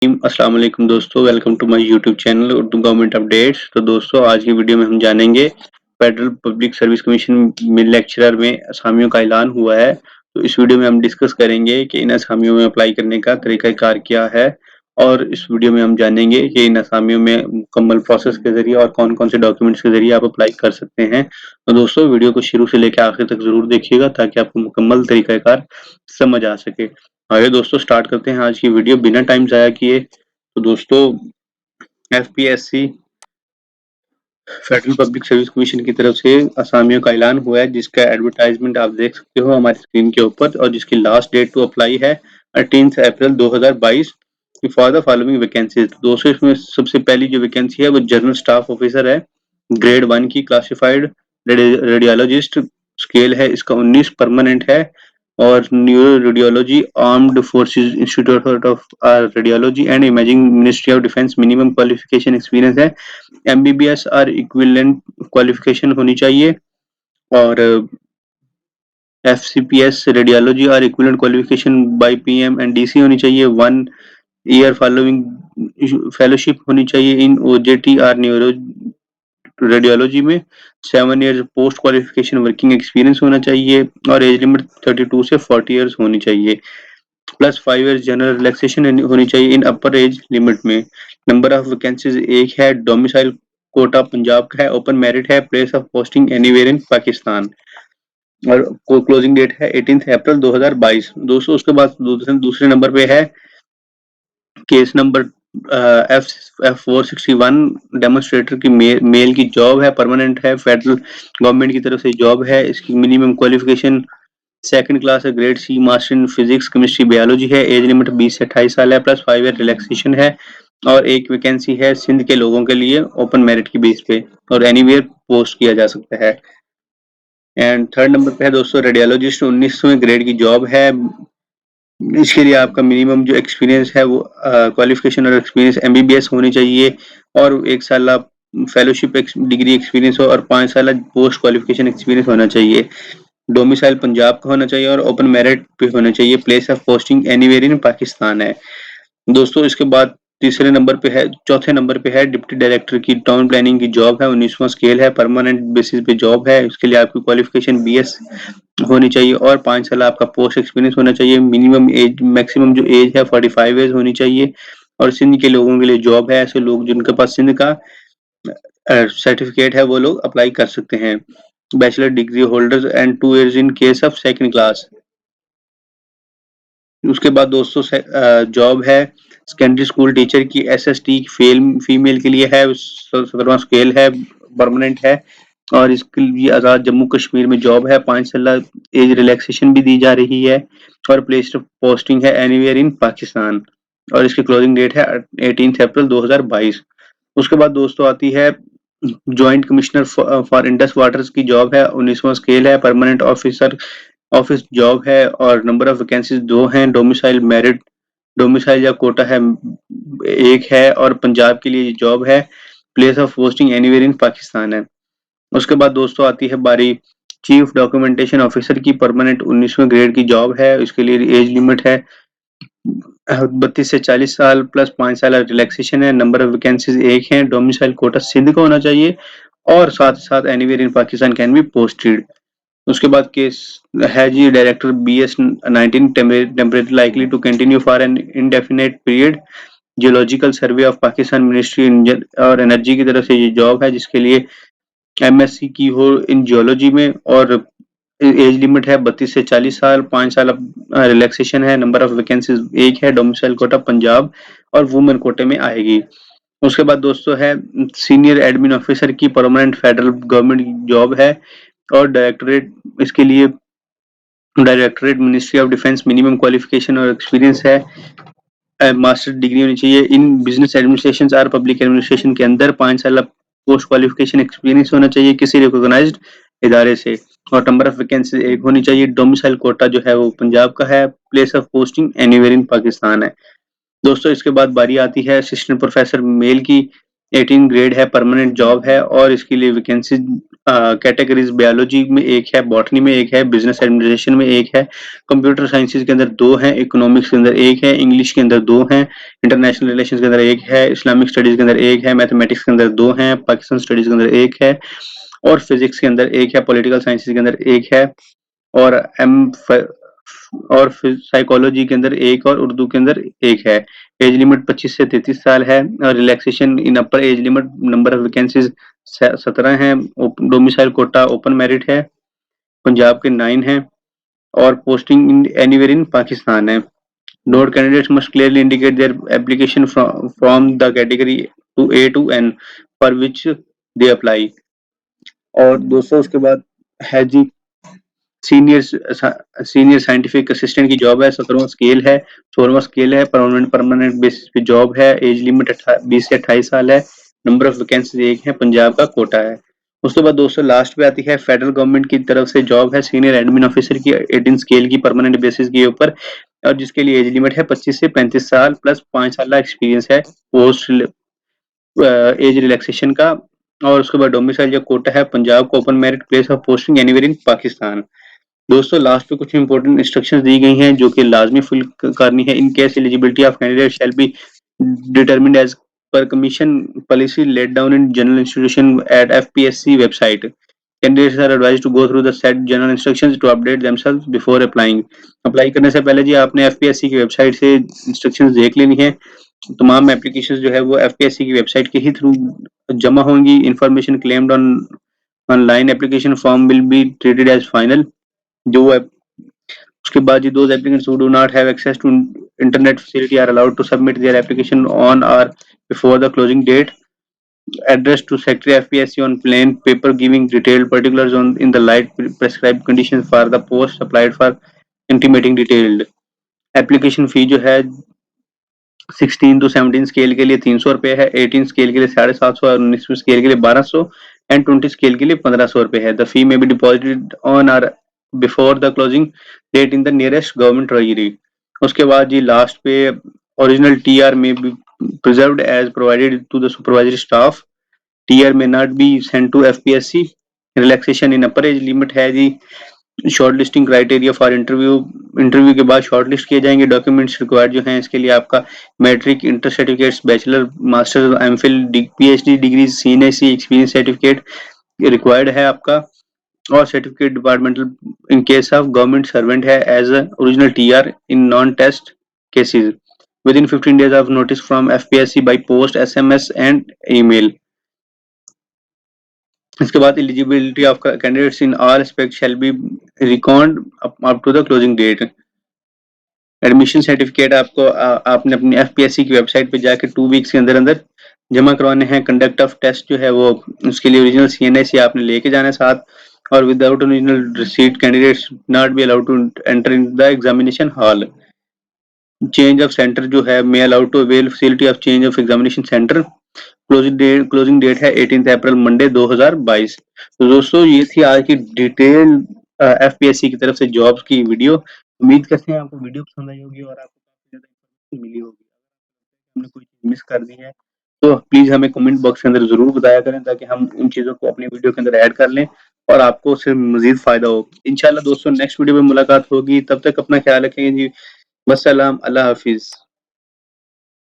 अस्सलाम वालेकुम दोस्तों, welcome to my YouTube channel Urdu government updates. तो दोस्तों आज की वीडियो में हम जानेंगे फेडरल पब्लिक सर्विस कमीशन में लेक्चरर में असामियों का ऐलान हुआ है। तो इस वीडियो में हम डिस्कस करेंगे कि इन असामियों में अप्लाई करने का तरीकाकार क्या है और इस वीडियो में हम जानेंगे कि इन असामियों में मुकम्मल प्रोसेस के ज़रिए और कौन-कौन से डॉक्यूमेंट्स के ज़रिए आप अप्लाई कर सकते हैं। तो दोस्तों वीडियो को शुरू से लेकर आखिर तक ज़रूर देखिएगा ताकि आपको मुकम्मल तरीकाकार समझ आ सके। आइए दोस्तों स्टार्ट करते हैं आज की वीडियो बिना टाइम ज़ाया किए। तो दोस्तों FPSC federal public service commission की तरफ से असामियों का ऐलान हुआ है जिसका एडवर्टाइजमेंट आप देख सकते हो हमारी स्क्रीन के ऊपर और जिसकी लास्ट डेट टू अप्लाई है 18 अप्रैल 2022 फॉर द फॉलोइंग वैकेंसीज। दोस्तों इसमें सबसे पहली जो वैकेंसी है वो जनरल स्टाफ ऑफिसर है, ग्रेड 1 की क्लासिफाइड रेडियोलॉजिस्ट, स्केल है इसका 19, परमानेंट है और neuro radiology armed forces institute of radiology and imaging ministry of defence, minimum qualification experience है एमबीबीएस और इक्विवेलेंट क्वालिफिकेशन होनी चाहिए और एफसीपीएस रेडियोलॉजी और equivalent qualification by PM and DC होनी चाहिए। 1 ईयर फॉलोइंग फेलोशिप होनी चाहिए इन ओजेटी और न्यूरो रेडियोलॉजी में। 7 years post qualification working experience होना चाहिए और एज लिमिट 32 से 40 ईयर्स होनी चाहिए। प्लस 5 ईयर्स जनरल रिलैक्सेशन होनी चाहिए इन अपर एज लिमिट में। नंबर ऑफ वैकेंसीज एक है, डोमिसाइल कोटा पंजाब का है, ओपन मेरिट है, place of posting anywhere in Pakistan और क्लोजिंग डेट है 18 अप्रैल 2022। दोस्तों उसके बाद दूसरे नंबर पे है case number F F 461 demonstrator की मेल की जॉब है, परमानेंट है, फेडरल गवर्नमेंट की तरफ से जॉब है। इसकी मिनिमम क्वालिफिकेशन सेकंड क्लास है, grade C, master in physics chemistry biology है, एज लिमिट 20 से 28 साल है, प्लस 5 ईयर रिलैक्सेशन है और एक वैकेंसी है सिंध के लोगों के लिए ओपन मेरिट की बेस पे और एनीवेयर पोस्ट किया जा सकता है। एंड थर्ड नंबर पे है दोस्तों रेडियोलॉजिस्ट 19वें ग्रेड की जॉब है। इसके लिए आपका मिनिमम जो एक्सपीरियंस है वो क्वालिफिकेशन और एक्सपीरियंस एमबीबीएस होनी चाहिए और 1 साल आप फेलोशिप डिग्री एक्सपीरियंस हो और 5 साल पोस्ट क्वालिफिकेशन एक्सपीरियंस होना चाहिए। डोमिसाइल पंजाब का होना चाहिए और ओपन मेरिट पे होना चाहिए, place of posting anywhere in Pakistan है। दोस्तों इसके बाद चौथे नंबर पे है डिप्टी डायरेक्टर की टाउन प्लानिंग की जॉब है, 19वां स्केल है, परमानेंट बेसिस पे जॉब है। इसके लिए आपकी क्वालिफिकेशन बीएस होनी चाहिए और 5 साल आपका पोस्ट एक्सपीरियंस होना चाहिए। मिनिमम एज मैक्सिमम जो एज है 45 एज होनी चाहिए और सिंध के लोगों के लिए जॉब है। ऐसे लोग जिनके पास सिंध का सर्टिफिकेट है वो लोग अप्लाई कर सकते हैं। Bachelor degree holders and 2 years in case of second class. उसके बाद दोस्तों जॉब है सेकेंडरी स्कूल टीचर की, एसएसटी फीमेल के लिए है, 17वां स्केल है, परमानेंट है और इसके लिए आज़ाद जम्मू कश्मीर में जॉब है। 5 साल एज रिलैक्सेशन भी दी जा रही है और प्लेस ऑफ पोस्टिंग है एनीवेयर इन पाकिस्तान और इसकी क्लोजिंग डेट है 18 अप्रैल 2022। उसके बाद दोस्तों आती है joint commissioner for Indus waters की जॉब है, 19वां स्केल है, परमानेंट ऑफिस जॉब है और नंबर ऑफ वैकेंसीज 2 हैं। डोमिसाइल या कोटा है एक है और पंजाब के लिए जॉब है, place of posting anywhere in Pakistan है। उसके बाद दोस्तों आती है बारी चीफ डॉक्यूमेंटेशन ऑफिसर की, परमानेंट 19वें ग्रेड की जॉब है। इसके लिए एज लिमिट है 32 से 40 साल प्लस 5 साल रिलैक्सेशन है। नंबर ऑफ वैकेंसीज एक है, डोमिसाइल कोटा सिंध का होना चाहिए और साथ ही साथ anywhere in Pakistan can be posted. उसके बाद केस है जी director BS 19 temporary likely to continue for an indefinite period, geological survey of Pakistan, ministry और एनर्जी की तरफ से ये जॉब है जिसके लिए MSc की हो इन जियोलॉजी में और एज लिमिट है 32 से 40 साल, 5 साल रिलैक्सेशन है। नंबर ऑफ वैकेंसीज एक है, डोमिसाइल कोटा पंजाब और वुमेन कोटे में आएगी। उसके बाद दोस्तों है सीनियर एडमिन ऑफिसर की, परमानेंट फेडरल गवर्नमेंट जॉब है और इसके लिए directorate ministry of defence, minimum qualification और एक्सपीरियंस है, मास्टर डिग्री होनी चाहिए इन बिजनेस एडमिनिस्ट्रेशन और पब्लिक एडमिनिस्ट्रेशन के अंदर, 5 साल पोस्ट क्वालिफिकेशन एक्सपीरियंस होना चाहिए किसी रिकॉग्नाइज्ड इदारे से और नंबर ऑफ वैकेंसी एक होनी चाहिए। डोमिसाइल कोटा जो है वो पंजाब का है, place of posting anywhere in Pakistan है। दोस्तों इसके बाद बारी आती है असिस्टेंट प्रोफेसर मेल की, 18 ग्रेड है, परमानेंट जॉब है और इसके लिए वैकेंसी कैटेगरीज बायोलॉजी में एक है, बॉटनी में एक है, बिजनेस एडमिनिस्ट्रेशन में एक है, कंप्यूटर साइंसेज के अंदर 2 हैं, इकोनॉमिक्स के अंदर 1 है, इंग्लिश के अंदर 2 हैं, इंटरनेशनल रिलेशंस के अंदर 1 है, इस्लामिक स्टडीज के अंदर 1 है, मैथमेटिक्स के अंदर 2 हैं, पाकिस्तान स्टडीज के अंदर 1 है और फिजिक्स के अंदर 1 है, पॉलिटिकल साइंसेज के अंदर 1 है और और साइकोलॉजी के अंदर 1 और उर्दू के अंदर 1 है। एज लिमिट 25 से 33 साल है और relaxation in upper age limit number of vacancies 17 हैं, डोमिसाइल कोटा ओपन मेरिट है, पंजाब के 9 हैं और posting in anywhere in Pakistan है। Note candidates must clearly indicate their application from the category to A to N for which they apply. और दोस्तों उसके बाद है जी सीनियर साइंटिफिक असिस्टेंट की जॉब है, 17वां स्केल है, 16वां स्केल है, परमानेंट बेसिस पे जॉब है, एज लिमिट 20 से 28 साल है, नंबर ऑफ वैकेंसी 1 है, पंजाब का कोटा है। उसके बाद दोस्तों लास्ट पे आती है फेडरल गवर्नमेंट की तरफ से जॉब है, सीनियर एडमिन ऑफिसर की 18 स्केल की परमानेंट बेसिस के ऊपर और जिसके लिए एज लिमिट है 25 से 35 साल प्लस 5 साल का एक्सपीरियंस है पोस्ट एज रिलैक्सेशन का। और उसके बाद डोमिसाइल जो कोटा है पंजाब को open merit place of posting anywhere in Pakistan. दोस्तों लास्ट पे कुछ इंपॉर्टेंट इंस्ट्रक्शंस दी गई हैं जो कि लाजमी फिल करनी है। In case eligibility of candidate shall be determined as per commission policy laid down in general institution at FPSC website. Candidates are advised to go through the set general instructions to update themselves before applying. Apply करने से पहले जी आपने FPSC की website से instructions देख लेनी है। तमाम एप्लीकेशंस जो है वो FPSC की वेबसाइट के ही थ्रू जमा होंगी। Information claimed on online application form will be treated as final. जो उसके बाद जी those applicants who do not have access to internet facility are allowed to submit their application on or before the closing date. Address to Secretary FPSC on plain paper giving detailed particulars on in the light prescribed conditions for the post applied for intimating detailed. Application fee जो है 16 to 17 scale के लिए 300 रुपए है, 18 scale के लिए 750 और 19 scale के लिए 1200 एंड 20 स्केल के लिए 1500 रुपए है। The fee may be deposited on or before the closing date in the nearest government treasury. उसके बाद जी लास्ट पे original TR may be preserved as provided to the supervisory staff. TR may not be sent to FPSC. Relaxation in upper age limit है जी। Short listing criteria for interview के बाद short list किए जाएंगे। Documents required जो हैं इसके लिए आपका matric, inter certificates, bachelor, master, MPhil, PhD degree, CNAC experience certificate required है आपका और certificate departmental in case of government servant है as original TR in non test cases within 15 days of notice from FPSC by post, SMS and email. इसके बाद eligibility of candidates in all aspect shall be record up to the closing date. Admission certificate आपको आपने अपनी FPSC की website पे जाके 2 weeks के अंदर अंदर जमा करवाने हैं। कंडक्ट ऑफ टेस्ट जो है वो उसके लिए ओरिजिनल सीएनएसी आपने लेके जाना है साथ और without original receipt candidates not be allowed to enter in the examination hall. Change of centre जो है may allowed to avail facility of change of examination centre. Closing date है 18 अप्रैल मंडे 2022। तो दोस्तों ये थी आज की डिटेल एफपीएससी की तरफ से जॉब्स की वीडियो। उम्मीद करते हैं आपको वीडियो पसंद आई होगी और आपको काफी ज्यादा इन्फॉर्मेशन मिली होगी। हमने कोई चीज मिस कर दी है तो प्लीज हमें कमेंट बॉक्स के अंदर जरूर बताया करें ताकि हम उन चीजों को अपनी वीडियो के अंदर ऐड कर लें और आपको उससे मजीद फायदा हो। इंशाल्लाह दोस्तों नेक्स्ट वीडियो में मुलाकात होगी, तब तक अपना ख्याल रखें जी। वस्सलाम, अल्लाह हाफिज।